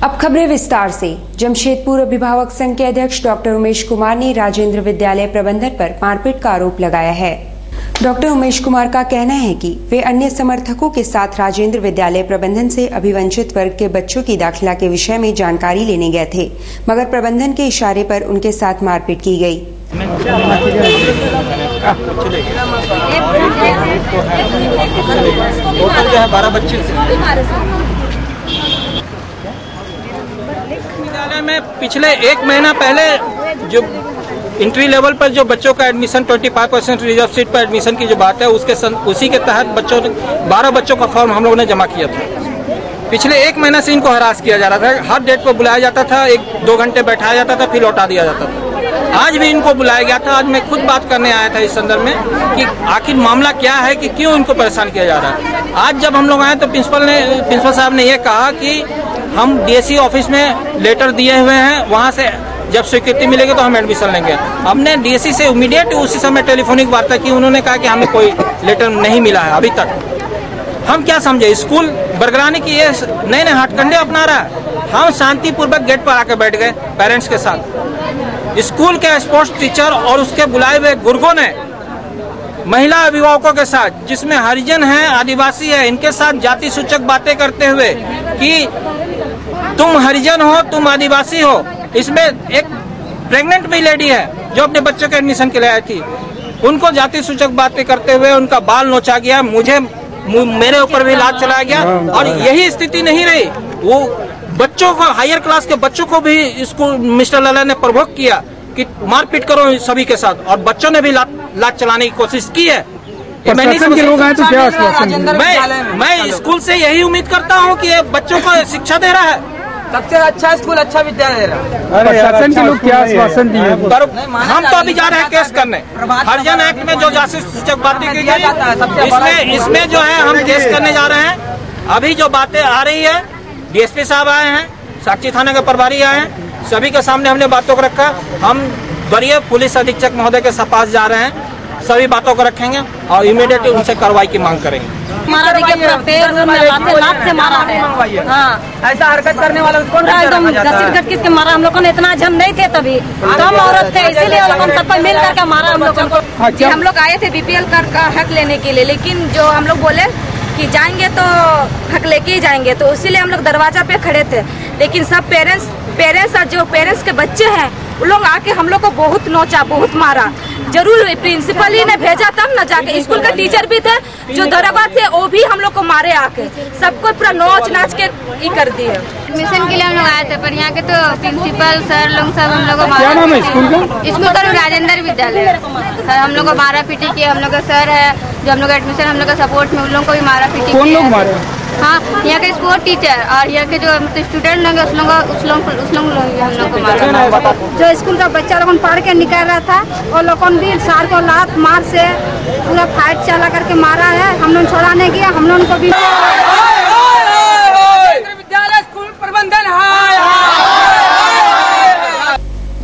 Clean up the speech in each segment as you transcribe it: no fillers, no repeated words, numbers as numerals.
अब खबरें विस्तार से। जमशेदपुर अभिभावक संघ के अध्यक्ष डॉक्टर उमेश कुमार ने राजेंद्र विद्यालय प्रबंधन पर मारपीट का आरोप लगाया है। डॉक्टर उमेश कुमार का कहना है कि वे अन्य समर्थकों के साथ राजेंद्र विद्यालय प्रबंधन से अभिवंचित वर्ग के बच्चों की दाखिला के विषय में जानकारी लेने गए थे, मगर प्रबंधन के इशारे पर उनके साथ मारपीट की गई। विद्यालय में पिछले 1 महीना पहले जो इंट्री लेवल पर जो बच्चों का एडमिशन 25% रिजर्व सीट पर एडमिशन की जो बात है उसी के तहत 12 बच्चों का फॉर्म हम लोगों ने जमा किया था। पिछले 1 महीने से इनको हरास किया जा रहा था। हर डेट पर बुलाया जाता था, 1-2 घंटे बैठाया जाता था, फिर लौटा दिया जाता था। आज भी इनको बुलाया गया था। आज मैं खुद बात करने आया था इस संदर्भ में कि आखिर मामला क्या है, कि क्यों इनको परेशान किया जा रहा है। आज जब हम लोग आए तो प्रिंसिपल साहब ने ये कहा कि हम डीएससी ऑफिस में लेटर दिए हुए हैं, वहाँ से जब स्वीकृति मिलेगी तो हम एडमिशन लेंगे। हमने डीएससी से इमीडिएट उसी समय टेलीफोनिक वार्ता की। उन्होंने कहा कि हमें कोई लेटर नहीं मिला है अभी तक। हम क्या समझे, स्कूल बरगराने की ये नए नए हथकंडे अपना रहा है। हम शांतिपूर्वक गेट पर आकर बैठ गए पेरेंट्स के साथ। स्कूल के स्पोर्ट्स टीचर और उसके बुलाए हुए गुर्गों ने महिला अभिभावकों के साथ, जिसमें हरिजन है, आदिवासी है, इनके साथ जाति सूचक बातें करते हुए कि तुम हरिजन हो, तुम आदिवासी हो। इसमें एक प्रेग्नेंट भी लेडी है जो अपने बच्चों के एडमिशन के लिए आई थी, उनको जाति सूचक बातें करते हुए उनका बाल नोचा गया। मेरे ऊपर भी लात चलाया गया। और यही स्थिति नहीं रही, वो बच्चों को, हायर क्लास के बच्चों को भी स्कूल मिस्टर लला ने प्रवोक किया कि मारपीट करो सभी के साथ, और बच्चों ने भी लात चलाने की कोशिश की है। मैं स्कूल से यही उम्मीद करता हूँ कि ये बच्चों को शिक्षा दे रहा है। सबसे अच्छा स्कूल, अच्छा विद्यालय दे रहा है। प्रशासन के लोग क्या आश्वासन दिए? हम तो अभी जा रहे हैं केस करने। हरिजन एक्ट में जो जाति सूचक बातें की गई, इसमें जो है हम केस करने जा रहे हैं। अभी जो बातें आ रही है, डीएसपी साहब आए हैं, साक्षी थाना के प्रभारी आए हैं, सभी के सामने हमने बातों को रखा। हम वरीय पुलिस अधीक्षक महोदय के पास जा रहे हैं, सभी बातों को रखेंगे और इमीडिएटली उनसे कार्रवाई की मांग करेंगे। मारा से मारा है। हाँ, ऐसा हरकत करने वाला उसको एकदम घसीट के मारा। हम लोगों ने इतना जम नहीं थे, तभी कम औरत थे, इसीलिए हम सबको मिल करके मारा हम लोगों को। हम लोग आए थे बीपीएल कार्ड का हक लेने के लिए, लेकिन जो हम लोग बोले कि जाएंगे तो हक लेके ही जाएंगे, तो इसीलिए हम लोग दरवाजा पे खड़े थे। लेकिन सब पेरेंट्स और जो पेरेंट्स के बच्चे हैं उन लोग आके हम लोग को बहुत नोचा, बहुत मारा। जरूर प्रिंसिपल ही ने भेजा तब न जाके, स्कूल के टीचर भी थे जो दरोगा थे, वो भी हम लोग को मारे आके, सबको पूरा नोच नाच के ही कर दिए। एडमिशन के लिए हम लोग आए थे, पर यहाँ के तो प्रिंसिपल सर लोग सब हम लोग को क्या नाम है स्कूल का? स्कूल का राजेंद्र विद्यालय। सर हम लोग को मारा पीटी किया। हम लोग का सर है जो हम लोग एडमिशन हम लोग का सपोर्ट में, उन लोगों को भी मारा पीटी। कौन लोग मारे? हाँ, यहाँ के स्पोर्ट टीचर और यहाँ के जो स्टूडेंट लोग उस लोग हम लोग को मारा। जो स्कूल का बच्चा लोगों पढ़ के निकल रहा था, वो लोगों भी सार को लात मार से पूरा फाइट चला करके मारा है। हम लोग छोड़ा नहीं गया, हम लोगों को भी। विद्यालय स्कूल प्रबंधन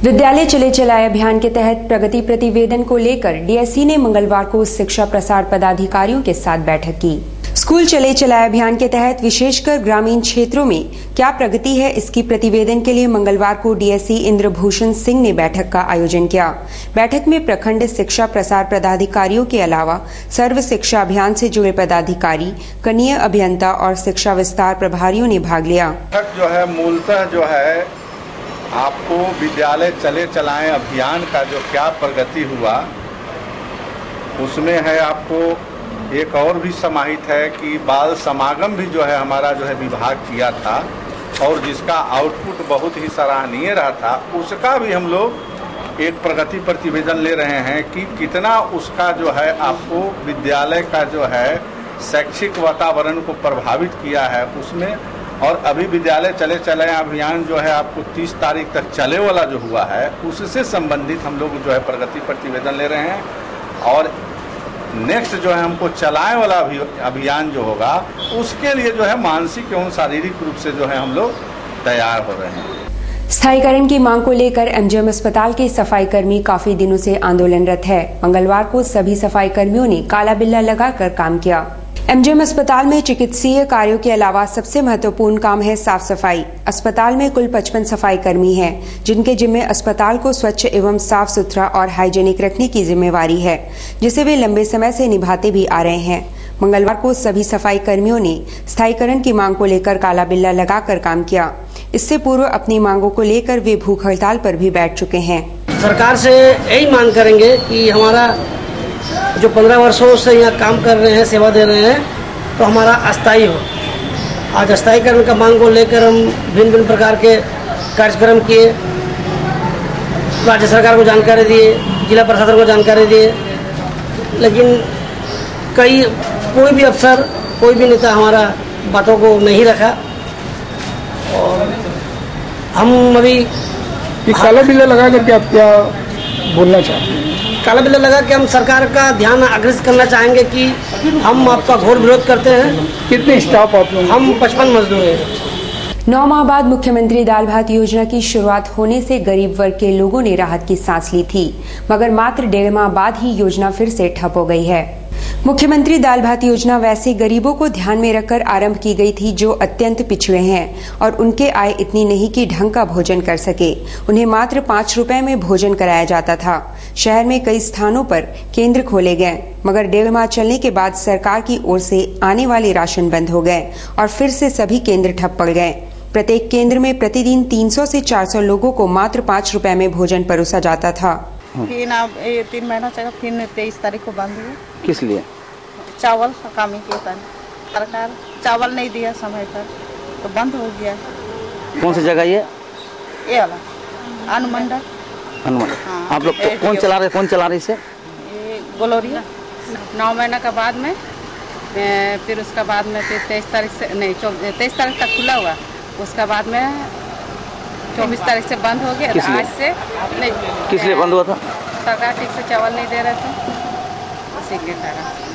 विद्यालय चले चलाए अभियान के तहत प्रगति प्रतिवेदन को लेकर डीएससी ने मंगलवार को शिक्षा प्रसार पदाधिकारियों के साथ बैठक की। स्कूल चले चलाए अभियान के तहत विशेषकर ग्रामीण क्षेत्रों में क्या प्रगति है, इसकी प्रतिवेदन के लिए मंगलवार को डीएससी इंद्रभूषण सिंह ने बैठक का आयोजन किया। बैठक में प्रखंड शिक्षा प्रसार पदाधिकारियों के अलावा सर्व शिक्षा अभियान से जुड़े पदाधिकारी, कनीय अभियंता और शिक्षा विस्तार प्रभारियों ने भाग लिया। जो है मूलतः जो है आपको विद्यालय चले चलाएं अभियान का जो क्या प्रगति हुआ उसमें है। आपको एक और भी समाहित है कि बाल समागम भी जो है हमारा जो है विभाग किया था और जिसका आउटपुट बहुत ही सराहनीय रहा था, उसका भी हम लोग एक प्रगति प्रतिवेदन ले रहे हैं कि कितना उसका जो है आपको विद्यालय का जो है शैक्षिक वातावरण को प्रभावित किया है उसमें। और अभी विद्यालय चले चलाएं अभियान जो है आपको 30 तारीख तक चले वाला जो हुआ है उससे संबंधित हम लोग जो है प्रगति प्रतिवेदन ले रहे हैं। और नेक्स्ट जो है हमको चलाए वाला अभियान जो होगा उसके लिए जो है मानसिक एवं शारीरिक रूप से जो है हम लोग तैयार हो रहे हैं। स्थायीकरण की मांग को लेकर एमजीएम अस्पताल के सफाई कर्मी काफी दिनों से आंदोलनरत है। मंगलवार को सभी सफाई कर्मियों ने काला बिल्ला लगाकर काम किया। एमजीएम अस्पताल में चिकित्सीय कार्यों के अलावा सबसे महत्वपूर्ण काम है साफ सफाई। अस्पताल में कुल 55 सफाई कर्मी हैं, जिनके जिम्मे अस्पताल को स्वच्छ एवं साफ सुथरा और हाइजीनिक रखने की जिम्मेवारी है, जिसे वे लंबे समय से निभाते भी आ रहे हैं। मंगलवार को सभी सफाई कर्मियों ने स्थायीकरण की मांग को लेकर काला बिल्ला लगाकर काम किया। इससे पूर्व अपनी मांगों को लेकर वे भूख हड़ताल पर भी बैठ चुके हैं। सरकार से यही मांग करेंगे कि हमारा जो 15 वर्षों से यहाँ काम कर रहे हैं, सेवा दे रहे हैं, तो हमारा अस्थायी हो। आज अस्थायीकरण का मांग को लेकर हम भिन्न भिन्न प्रकार के कार्यक्रम किए, राज्य सरकार को जानकारी दिए, जिला प्रशासन को जानकारी दिए, लेकिन कोई भी अफसर, कोई भी नेता हमारा बातों को नहीं रखा। और हम अभी काला बिल्ला लगा करके आप क्या बोलना चाहते हैं? काला बिल्ला लगा के हम सरकार का ध्यान आकर्षित करना चाहेंगे कि हम आपका घोर विरोध करते हैं। कितने स्टाफ आप लोग? हम 55 मजदूर हैं। 9 माह बाद मुख्यमंत्री दाल भात योजना की शुरुआत होने से गरीब वर्ग के लोगों ने राहत की सांस ली थी, मगर मात्र 1.5 माह बाद ही योजना फिर से ठप हो गई है। मुख्यमंत्री दाल भात योजना वैसे गरीबों को ध्यान में रखकर आरंभ की गई थी जो अत्यंत पिछड़े हैं और उनके आय इतनी नहीं कि ढंग का भोजन कर सके। उन्हें मात्र 5 रुपए में भोजन कराया जाता था। शहर में कई स्थानों पर केंद्र खोले गए, मगर 1.5 माह चलने के बाद सरकार की ओर से आने वाले राशन बंद हो गए और फिर से सभी केंद्र ठप पड़ गए। प्रत्येक केंद्र में प्रतिदिन 300 से 400 लोगों को मात्र 5 रुपए में भोजन परोसा जाता था। फिर अब 3 महीना चला, फिर 23 तारीख को बंद हुआ। किस लिए? चावल कमी के कारण सरकार चावल नहीं दिया समय पर, तो बंद हो गया। कौन सी जगह ये वाला अनुमंडल। हाँ। आप लोग कौन चला रहे इसे? गोलोरिया। 9 महीना का बाद में फिर उसका बाद में फिर 23 तारीख से नहीं 23 तारीख तक खुला हुआ, उसका बाद में 24 तारीख से बंद हो गया। आज से नहीं। किस लिए बंद हुआ था? सरकार ठीक से चावल नहीं दे रहे थे, उसी के कारण।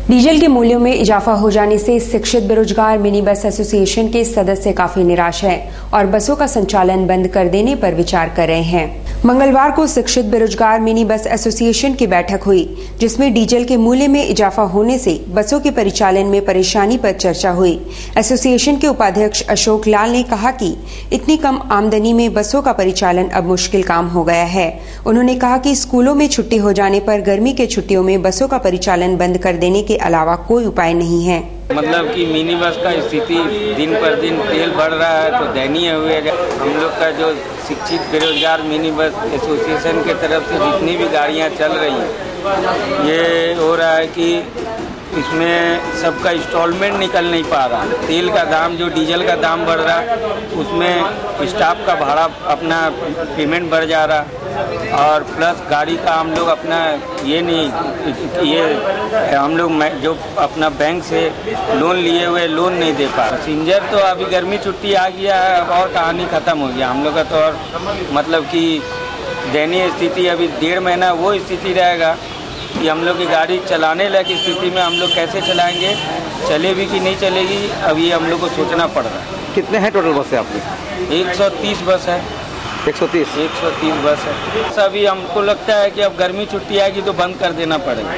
डीजल के मूल्यों में इजाफा हो जाने से शिक्षित बेरोजगार मिनी बस एसोसिएशन के सदस्य काफी निराश हैं और बसों का संचालन बंद कर देने पर विचार कर रहे हैं। मंगलवार को शिक्षित बेरोजगार मिनी बस एसोसिएशन की बैठक हुई, जिसमें डीजल के मूल्य में इजाफा होने से बसों के परिचालन में परेशानी पर चर्चा हुई। एसोसिएशन के उपाध्यक्ष अशोक लाल ने कहा कि इतनी कम आमदनी में बसों का परिचालन अब मुश्किल काम हो गया है। उन्होंने कहा कि स्कूलों में छुट्टी हो जाने पर गर्मी के छुट्टियों में बसों का परिचालन बंद कर देने के अलावा कोई उपाय नहीं है। मतलब कि मिनी बस का स्थिति दिन पर दिन तेल बढ़ रहा है तो दयनीय हुए। हम लोग का जो शिक्षित बेरोजगार मिनी बस एसोसिएशन के तरफ से जितनी भी गाड़ियां चल रही हैं, ये हो रहा है कि इसमें सबका इंस्टॉलमेंट निकल नहीं पा रहा। तेल का दाम, जो डीजल का दाम बढ़ रहा, उसमें स्टाफ का भाड़ा अपना पेमेंट बढ़ जा रहा, और प्लस गाड़ी का हम लोग अपना हम लोग जो अपना बैंक से लोन लिए हुए लोन नहीं दे पा। पैसेंजर तो अभी गर्मी छुट्टी आ गया है और कहानी ख़त्म हो गया हम लोग का। तो और मतलब कि दयनीय स्थिति अभी 1.5 महीना वो स्थिति रहेगा कि हम लोग की गाड़ी चलाने लायक स्थिति में हम लोग कैसे चलाएंगे, चले भी कि नहीं चलेगी, अभी हम लोग को सोचना पड़ रहा है। कितने हैं टोटल बस है आपकी? 130 बस है। 130 बस है। अभी हमको लगता है कि अब गर्मी छुट्टी आएगी तो बंद कर देना पड़ेगा।